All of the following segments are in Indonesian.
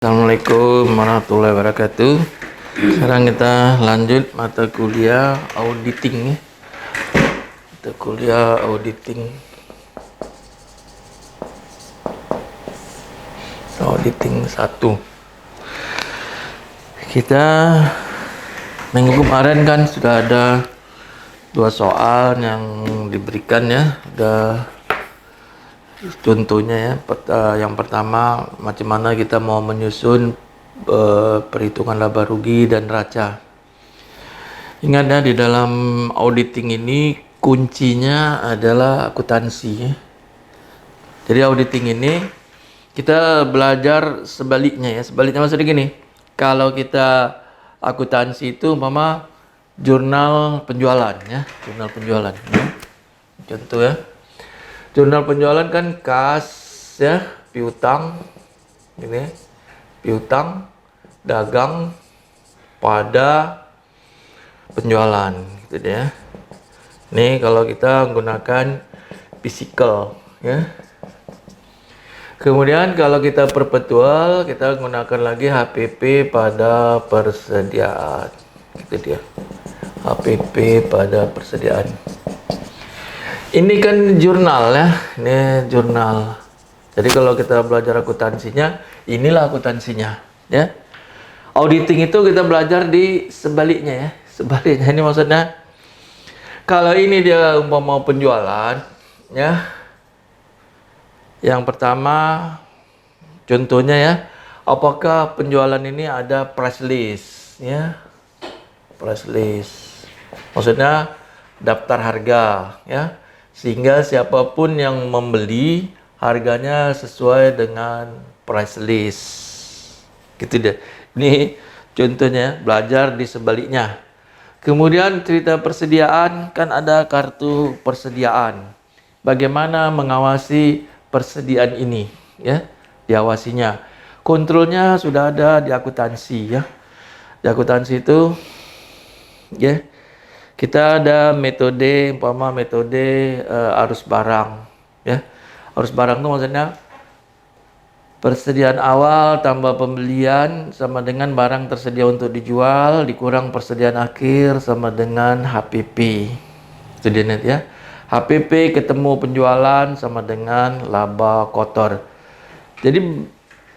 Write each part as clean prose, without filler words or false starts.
Assalamualaikum warahmatullahi wabarakatuh. Sekarang kita lanjut mata kuliah auditing ya. Mata kuliah auditing. Auditing 1. Kita minggu kemarin kan sudah ada 2 soal yang diberikan ya. Ada contohnya ya, yang pertama macam mana kita mau menyusun perhitungan laba rugi dan neraca. Ingat ya, di dalam auditing ini kuncinya adalah akuntansi ya. Jadi auditing ini kita belajar sebaliknya ya. Sebaliknya maksudnya gini, kalau kita akuntansi itu umpama jurnal penjualan ya, jurnal penjualan ya. Contoh ya, jurnal penjualan kan kas ya, piutang ini, piutang, dagang pada penjualan gitu ya. Nih kalau kita menggunakan physical ya. Kemudian kalau kita perpetual, kita menggunakan lagi HPP pada persediaan. Gitu dia. HPP pada persediaan. Ini kan jurnal ya, ini jurnal. Jadi kalau kita belajar akuntansinya, inilah akuntansinya ya. Auditing itu kita belajar di sebaliknya ya. Sebaliknya ini maksudnya, kalau ini dia umpama penjualan ya. Yang pertama contohnya ya, apakah penjualan ini ada price list ya. Price list. Maksudnya daftar harga ya. Sehingga siapapun yang membeli harganya sesuai dengan price list. Gitu deh. Ini contohnya, belajar di sebaliknya. Kemudian cerita persediaan, kan ada kartu persediaan. Bagaimana mengawasi persediaan ini ya? Diawasinya. Kontrolnya sudah ada di akuntansi ya. Di akuntansi itu ya, kita ada metode, umpama metode arus barang ya. Arus barang itu maksudnya persediaan awal tambah pembelian sama dengan barang tersedia untuk dijual dikurang persediaan akhir sama dengan HPP. Itu dia net ya. HPP ketemu penjualan sama dengan laba kotor. Jadi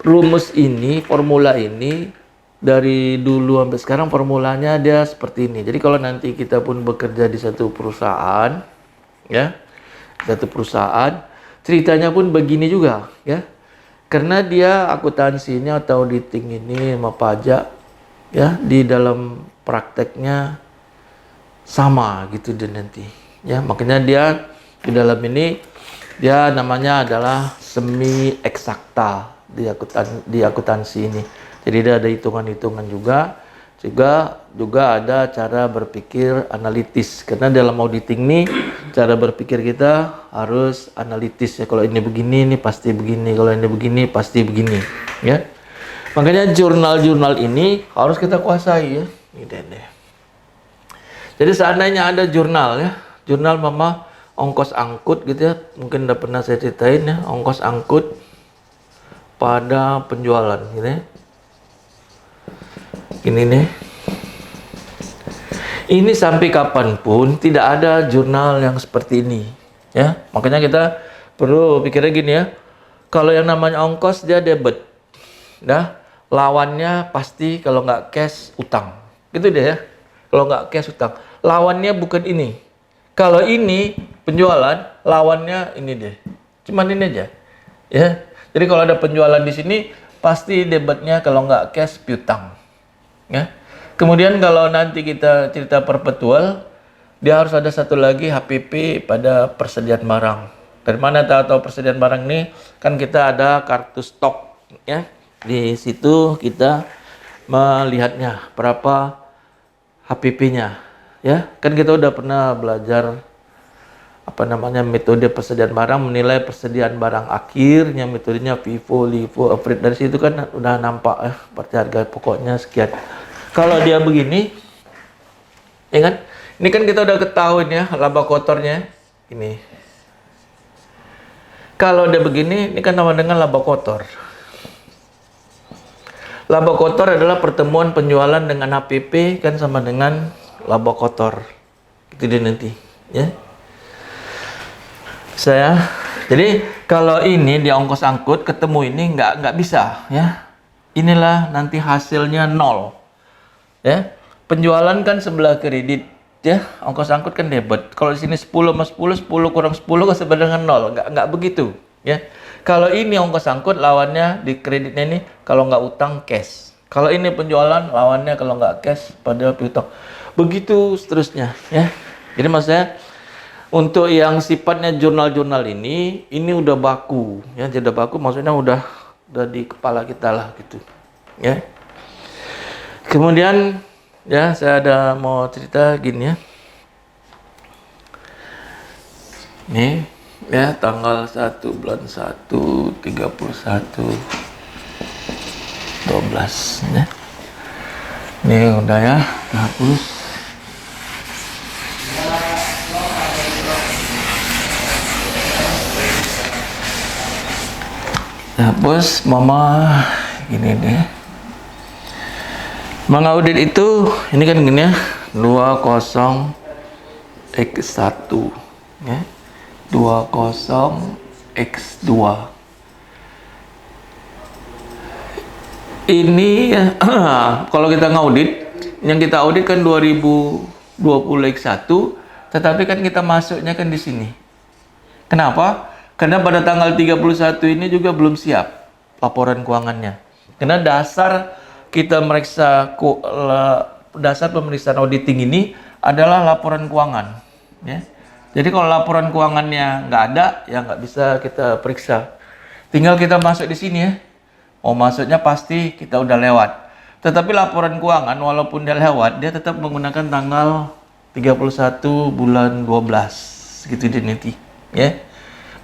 rumus ini, formula ini dari dulu sampai sekarang formulanya dia seperti ini. Jadi kalau nanti kita pun bekerja di satu perusahaan ya, satu perusahaan, ceritanya pun begini juga ya. Karena dia akuntansinya atau auditing ini sama pajak ya, di dalam prakteknya sama gitu dia nanti ya. Makanya dia di dalam ini dia namanya adalah semi eksakta di akuntansi ini. Jadi dia ada hitungan-hitungan juga ada cara berpikir analitis. Karena dalam auditing ini cara berpikir kita harus analitis ya. Kalau ini begini, ini pasti begini. Kalau ini begini, pasti begini. Ya. Makanya jurnal-jurnal ini harus kita kuasai ya. Ini deh. Jadi seandainya ada jurnal ya, jurnal mama ongkos angkut gitu ya. Mungkin udah pernah saya ceritain ya, ongkos angkut pada penjualan gitu ya. Ini nih. Ini sampai kapanpun tidak ada jurnal yang seperti ini ya. Makanya kita perlu pikirnya gini ya. Kalau yang namanya ongkos dia debit. Dah, lawannya pasti kalau nggak cash utang. Gitu deh ya. Kalau nggak cash utang. Lawannya bukan ini. Kalau ini penjualan, lawannya ini deh. Cuman ini aja. Ya. Jadi kalau ada penjualan di sini pasti debitnya kalau nggak cash piutang. Ya. Kemudian kalau nanti kita cerita perpetual, dia harus ada satu lagi HPP pada persediaan barang. Dari mana tahu persediaan barang ini? Kan kita ada kartu stok ya. Di situ kita melihatnya berapa HPP-nya ya. Kan kita udah pernah belajar metode persediaan barang, menilai persediaan barang akhirnya, metodenya FIFO, LIFO, average. Dari situ kan udah nampak ya, berarti harga pokoknya sekian. Kalau dia begini, ya kan? Ini kan kita udah ketahuin ya, laba kotornya ini. Kalau dia begini, ini kan nama dengan laba kotor. Laba kotor adalah pertemuan penjualan dengan HPP kan sama dengan laba kotor. Itu dia nanti, ya. Jadi kalau ini di ongkos angkut ketemu ini nggak bisa, ya. Inilah nanti hasilnya 0, ya. Penjualan kan sebelah kredit, ya. Ongkos angkut kan debit. Kalau di sini 10 sama 10, 10 kurang 10 kan sama dengan 0. Nggak begitu, ya. Kalau ini ongkos angkut, lawannya di kreditnya ini kalau nggak utang cash. Kalau ini penjualan, lawannya kalau nggak cash pada piutang. Begitu seterusnya, ya. Jadi maksudnya untuk yang sifatnya jurnal-jurnal ini udah baku, ya. Jadi udah baku, maksudnya udah di kepala kita lah gitu, ya. Kemudian, ya saya ada mau cerita gini, ya. Nih. Ya, tanggal 1 bulan 1 31 12, ya. Ini udah, ya, hapus. Hapus, mama gini deh. Mengaudit itu ini kan gini, ya. 20x1, ya. 20x2 ini ya, kalau kita ngaudit, yang kita audit kan 2020x1, tetapi kan kita masuknya kan di sini. Kenapa? Karena pada tanggal 31 ini juga belum siap laporan keuangannya. Karena dasar kita meriksa dasar pemeriksaan auditing ini adalah laporan keuangan, ya. Jadi kalau laporan keuangannya nggak ada, ya nggak bisa kita periksa. Tinggal kita masuk di sini, ya. Oh, maksudnya pasti kita udah lewat. Tetapi laporan keuangan walaupun dia lewat, dia tetap menggunakan tanggal 31 bulan 12 gitu dia nanti, ya.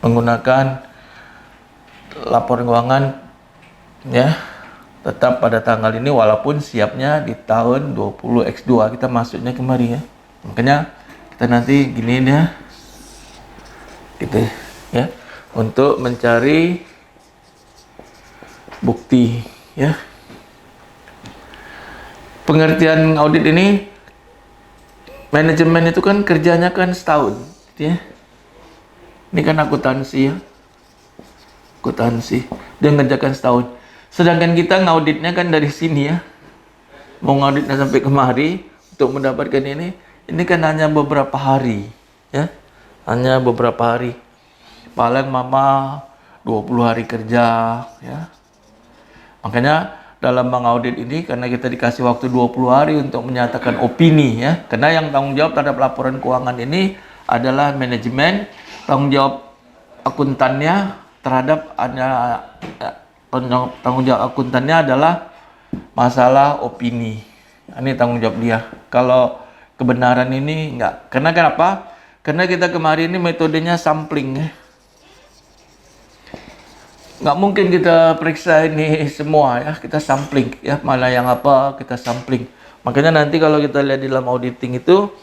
Menggunakan laporan keuangan, ya, tetap pada tanggal ini walaupun siapnya di tahun 20x2 kita masuknya kemari, ya. Makanya kita nanti gini ya, gitu, ya, untuk mencari bukti, ya. Pengertian audit ini, manajemen itu kan kerjanya kan setahun, gitu, ya. Ini kan akuntansi, ya, akuntansi dia ngerjakan setahun. Sedangkan kita ngauditnya kan dari sini, ya, mau ngauditnya sampai kemari untuk mendapatkan ini kan hanya beberapa hari, ya, hanya beberapa hari, paling mama 20 hari kerja, ya. Makanya dalam mengaudit ini, karena kita dikasih waktu 20 hari untuk menyatakan opini, ya, karena yang tanggung jawab terhadap laporan keuangan ini adalah manajemen, tanggung jawab akuntannya terhadap tanggung jawab akuntannya adalah masalah opini. Ini tanggung jawab dia. Kalau kebenaran ini enggak. Karena kenapa? Karena kita kemarin ini metodenya sampling, ya. Nggak mungkin kita periksa ini semua, ya. Kita sampling, ya. Mana yang apa kita sampling. Makanya nanti kalau kita lihat di dalam auditing itu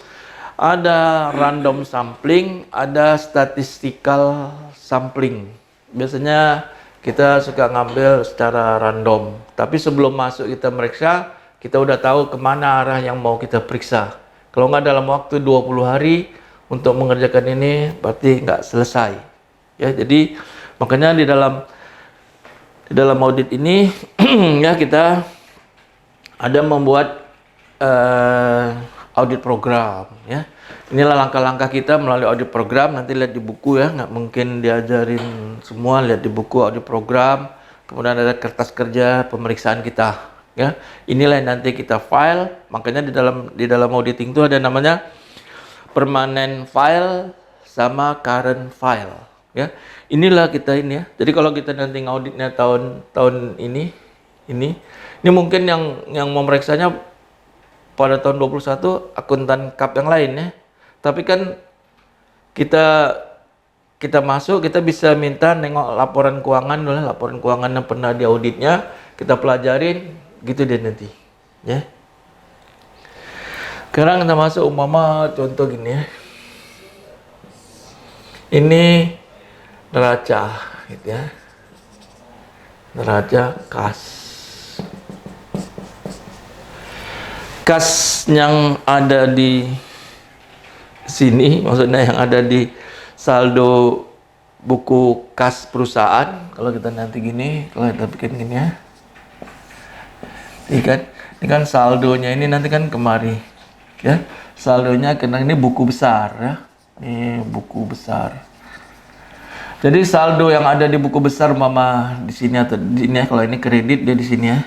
ada random sampling, ada statistical sampling. Biasanya kita suka ngambil secara random. Tapi sebelum masuk kita meriksa, kita udah tahu kemana arah yang mau kita periksa. Kalau nggak dalam waktu 20 hari untuk mengerjakan ini, berarti nggak selesai, ya. Jadi makanya di dalam audit ini ya kita ada membuat audit program, ya. Inilah langkah-langkah kita melalui audit program. Nanti lihat di buku, ya, nggak mungkin diajarin semua. Lihat di buku audit program, kemudian ada kertas kerja pemeriksaan kita, ya. Inilah yang nanti kita file. Makanya di dalam auditing itu ada namanya permanent file sama current file, ya. Inilah kita ini, ya. Jadi kalau kita nanti ngauditnya tahun ini mungkin yang memeriksanya pada tahun 21 akuntan kap yang lain, ya. Tapi kan kita masuk, kita bisa minta nengok laporan keuangan dulu, laporan keuangan yang pernah diauditnya, kita pelajarin gitu deh nanti, ya. Sekarang kita masuk umpama contoh gini, ya. Ini neraca, gitu, ya. Neraca kas. kas yang ada di sini, maksudnya yang ada di saldo buku kas perusahaan. Kalau kita nanti gini, kalau kita bikin gini ya, ini kan saldonya ini nanti kan kemari ya, saldonya kena ini buku besar ya, ini buku besar. Jadi saldo yang ada di buku besar mama di sini atau di sini ya, kalau ini kredit dia di sini ya,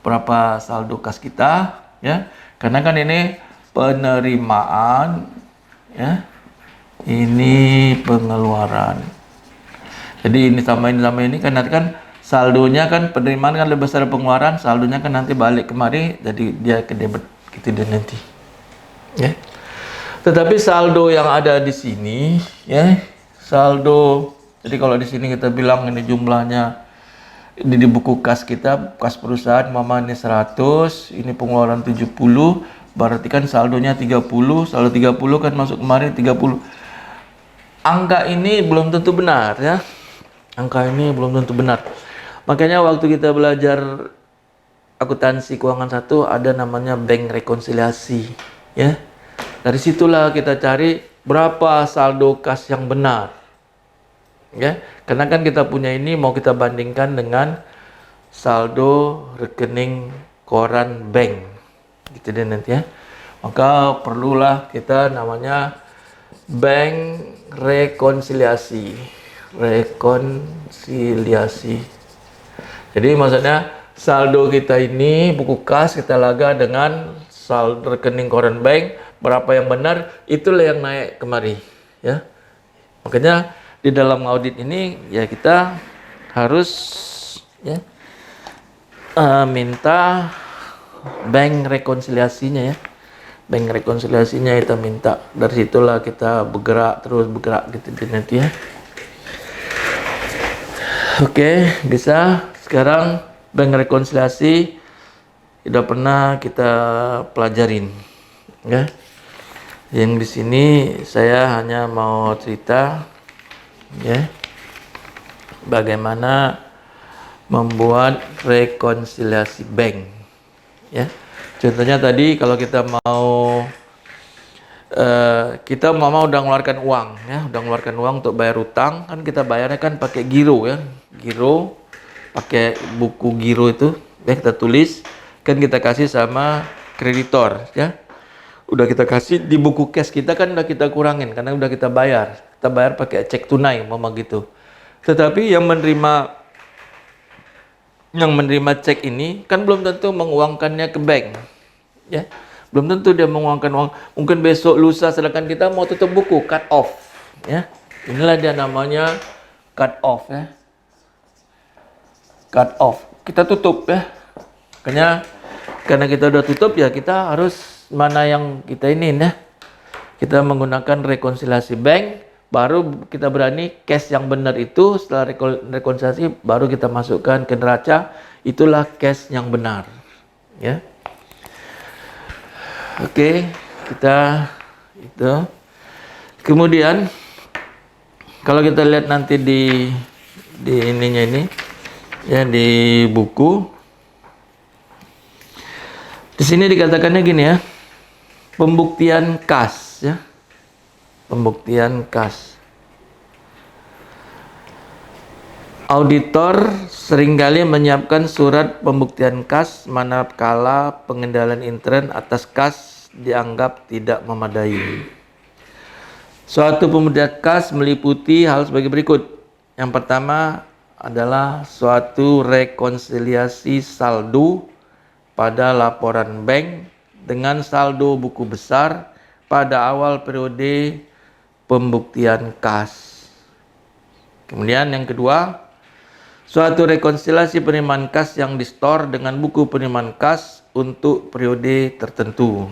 berapa saldo kas kita ya, karena kan ini penerimaan ya, ini pengeluaran. Jadi ini sama ini kan nanti kan saldonya kan penerimaan kan lebih besar pengeluaran, saldonya kan nanti balik kemari, jadi dia ke debit gitu dia nanti ya. Tetapi saldo yang ada di sini ya, saldo, jadi kalau di sini kita bilang ini jumlahnya di buku kas kita, kas perusahaan mama ini 100, ini pengeluaran 70, berarti kan saldonya 30, saldo 30 kan masuk kemarin 30. Angka ini belum tentu benar ya. Angka ini belum tentu benar. Makanya waktu kita belajar akuntansi keuangan 1 ada namanya bank rekonsiliasi ya. Dari situlah kita cari berapa saldo kas yang benar. Ya, karena kan kita punya ini mau kita bandingkan dengan saldo rekening koran bank. Gitu deh nanti ya. Maka perlulah kita namanya bank rekonsiliasi. Rekonsiliasi. Jadi maksudnya saldo kita ini buku kas kita laga dengan saldo rekening koran bank, berapa yang benar itulah yang naik kemari ya. Makanya di dalam audit ini ya kita harus ya minta bank rekonsiliasinya ya. Bank rekonsiliasinya kita minta. Dari situlah kita bergerak gitu nanti ya. Oke, bisa. Sekarang bank rekonsiliasi sudah pernah kita pelajarin ya. Yang di sini saya hanya mau cerita ya, bagaimana membuat rekonsiliasi bank ya. Contohnya tadi kalau kita mau udah ngeluarkan uang ya, udah ngeluarkan uang untuk bayar utang, kan kita bayarnya kan pakai giro ya, giro, pakai buku giro itu ya, kita tulis kan kita kasih sama kreditor ya. Udah kita kasih di buku cash kita kan udah kita kurangin karena udah kita bayar pakai cek tunai mama gitu. Tetapi yang menerima cek ini kan belum tentu menguangkannya ke bank ya, belum tentu dia menguangkan uang, mungkin besok lusa, sedangkan kita mau tutup buku, cut off ya. Inilah dia namanya cut off ya, cut off, kita tutup ya. Karena kita udah tutup ya, kita harus mana yang kita ini ya, kita menggunakan rekonsiliasi bank, baru kita berani cash yang benar itu. Setelah rekonsiliasi baru kita masukkan ke neraca, itulah cash yang benar ya. Oke, kita itu. Kemudian kalau kita lihat nanti di ininya ini ya, di buku di sini dikatakannya gini ya, pembuktian kas ya, pembuktian kas. Auditor seringkali menyiapkan surat pembuktian kas manakala pengendalian intern atas kas dianggap tidak memadai. Suatu pembuktian kas meliputi hal sebagai berikut. Yang pertama adalah suatu rekonsiliasi saldo pada laporan bank dengan saldo buku besar pada awal periode pembuktian kas. Kemudian yang kedua, suatu rekonsiliasi penerimaan kas yang di-store dengan buku penerimaan kas untuk periode tertentu.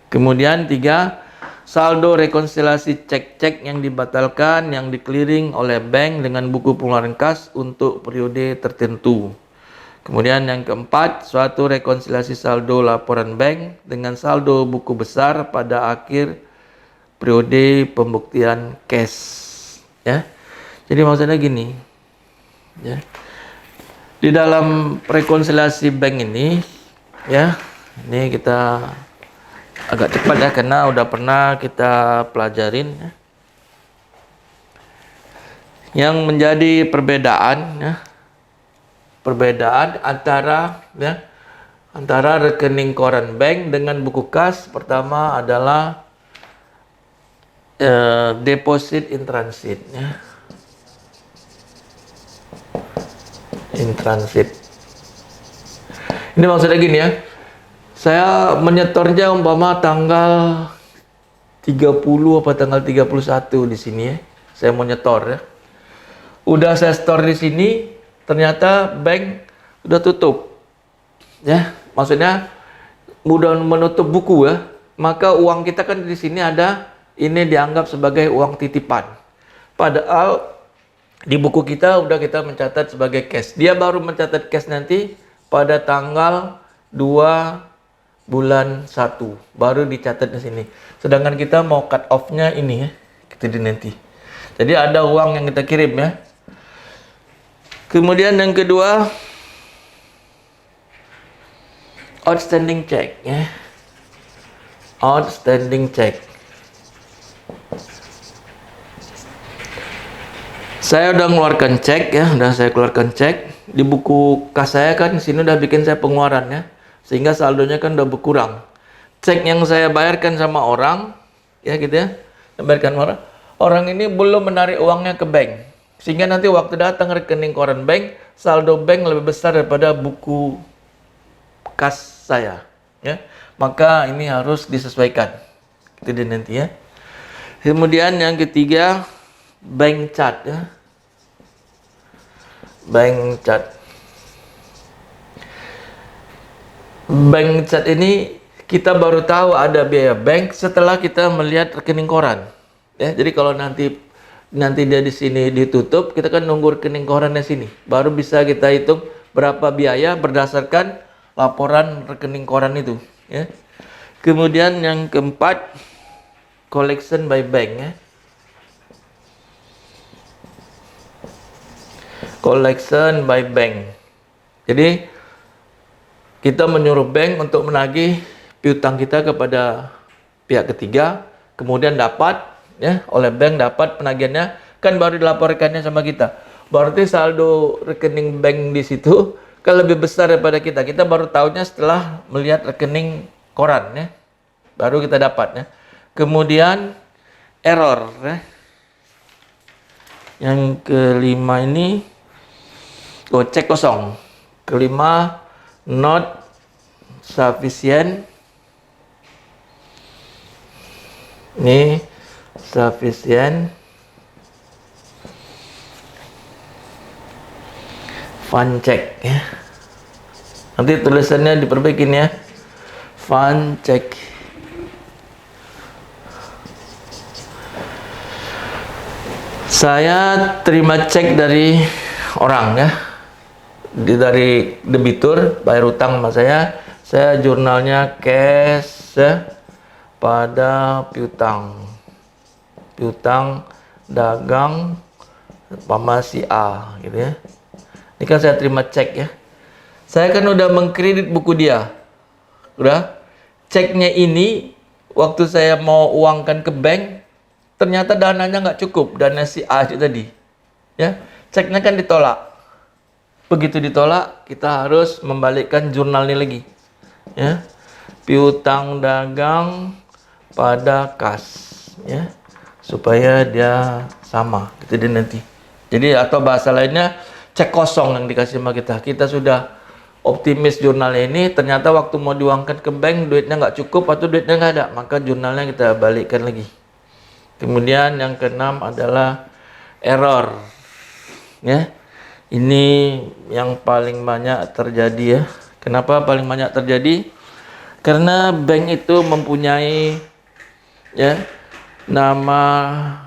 Kemudian 3, saldo rekonsiliasi cek-cek yang dibatalkan yang di-clearing oleh bank dengan buku pengeluaran kas untuk periode tertentu. Kemudian yang keempat, suatu rekonsiliasi saldo laporan bank dengan saldo buku besar pada akhir periode pembuktian cash ya. Jadi maksudnya gini ya, di dalam rekonsiliasi bank ini ya, Ini kita agak cepat ya, karena udah pernah kita pelajarin ya. Yang menjadi perbedaan ya, perbedaan antara ya, antara rekening koran bank dengan buku kas, pertama adalah deposit in transit ya. In transit. Ini maksudnya gini ya. Saya menyetornya umpama tanggal 30 apa tanggal 31 di sini ya. Saya mau nyetor ya. Udah saya store di sini, ternyata bank udah tutup. Ya, maksudnya udah menutup buku ya. Maka uang kita kan di sini ada, ini dianggap sebagai uang titipan. Padahal di buku kita udah kita mencatat sebagai cash. Dia baru mencatat cash nanti pada tanggal 2 bulan 1 baru dicatat di sini. Sedangkan kita mau cut off-nya ini ya, kita di nanti. Jadi ada uang yang kita kirim ya. Kemudian yang kedua, outstanding check ya. Outstanding check. Saya udah mengeluarkan cek ya, udah saya keluarkan cek. Di buku kas saya kan di sini udah bikin saya pengeluaran ya. Sehingga saldonya kan udah berkurang. Cek yang saya bayarkan sama orang, ya gitu ya, bayarkan orang, orang ini belum menarik uangnya ke bank. Sehingga nanti waktu datang rekening koran bank, saldo bank lebih besar daripada buku kas saya. Ya, maka ini harus disesuaikan. Itu dia nanti ya. Kemudian yang ketiga, bank chart ya. Bank chart. Bank chat ini kita baru tahu ada biaya bank setelah kita melihat rekening koran. Ya, jadi kalau nanti dia di sini ditutup, kita kan nunggu rekening korannya sini. Baru bisa kita hitung berapa biaya berdasarkan laporan rekening koran itu. Ya. Kemudian yang keempat, collection by bank. Ya. Collection by bank. Jadi kita menyuruh bank untuk menagih piutang kita kepada pihak ketiga, kemudian dapat ya, oleh bank dapat penagihannya, kan baru dilaporkannya sama kita. Berarti saldo rekening bank di situ kan lebih besar daripada kita. Kita baru tahunya setelah melihat rekening koran ya. Baru kita dapat ya. Kemudian error ya. Yang kelima ini cek kosong. Kelima, not sufficient. Ini sufficient fund check ya. Nanti tulisannya diperbaikin ya. Fund check. Saya terima cek dari orang ya. Dari debitur bayar utang sama saya jurnalnya cash ya, pada piutang dagang sama si A gitu ya. Ini kan saya terima cek ya, saya kan udah mengkredit buku dia, udah ceknya ini waktu saya mau uangkan ke bank ternyata dananya nggak cukup, dana si A itu tadi ya, ceknya kan ditolak. Begitu ditolak, kita harus membalikkan jurnalnya lagi. Ya. Piutang dagang pada kas, ya. Supaya dia sama, gitu dia nanti. Jadi atau bahasa lainnya cek kosong yang dikasih sama kita. Kita sudah optimis jurnalnya ini, ternyata waktu mau diuangkan ke bank duitnya nggak cukup atau duitnya nggak ada, maka jurnalnya kita balikkan lagi. Kemudian yang keenam adalah error. Ya. Ini yang paling banyak terjadi ya. Kenapa paling banyak terjadi? Karena bank itu mempunyai ya nama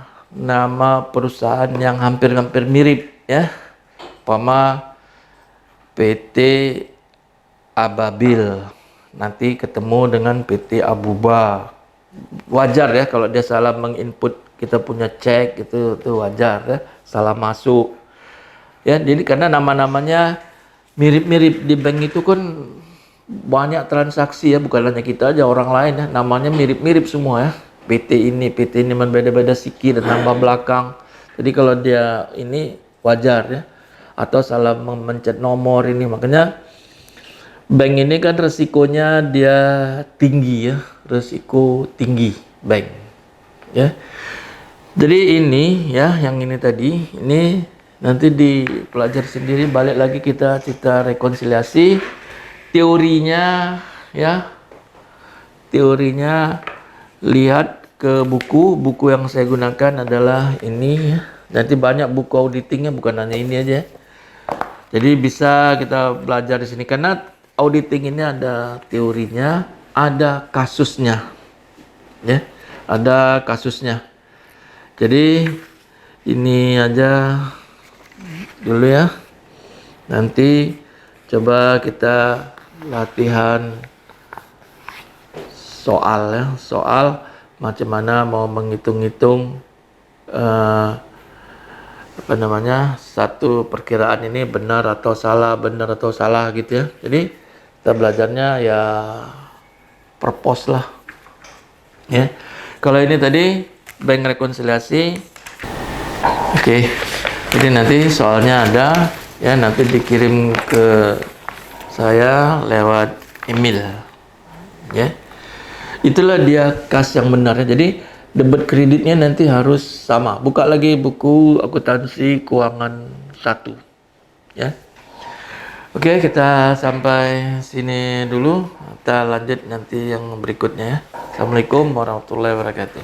perusahaan yang hampir-hampir mirip ya. Umpama PT Ababil nanti ketemu dengan PT Abuba. Wajar ya kalau dia salah menginput kita punya cek, itu wajar ya, salah masuk. Ya, jadi karena nama-namanya mirip-mirip di bank itu kan banyak transaksi ya, bukan hanya kita aja, orang lain ya, namanya mirip-mirip semua ya. PT ini beda-beda siki dan tambah belakang. Jadi kalau dia ini wajar ya, atau salah mencet nomor ini, makanya bank ini kan resikonya dia tinggi ya, resiko tinggi bank ya. Jadi ini ya, yang ini tadi, ini nanti dipelajari sendiri, balik lagi kita rekonsiliasi. Teorinya ya, teorinya lihat ke buku yang saya gunakan adalah ini ya. Nanti banyak buku auditingnya, bukan hanya ini aja. Jadi bisa kita belajar di sini karena auditing ini ada teorinya, ada kasusnya. Ya, ada kasusnya. Jadi ini aja dulu ya. Nanti coba kita latihan soal ya, soal macam mana mau menghitung-hitung apa namanya, satu perkiraan ini benar atau salah gitu ya. Jadi kita belajarnya ya purpose lah ya. Kalau ini tadi bank rekonsiliasi, oke. Jadi nanti soalnya ada ya, nanti dikirim ke saya lewat email ya. Itulah dia kas yang benar ya. Jadi debit kreditnya nanti harus sama. Buka lagi buku akuntansi keuangan 1 ya. Oke, kita sampai sini dulu. Kita lanjut nanti yang berikutnya ya. Assalamualaikum warahmatullahi wabarakatuh.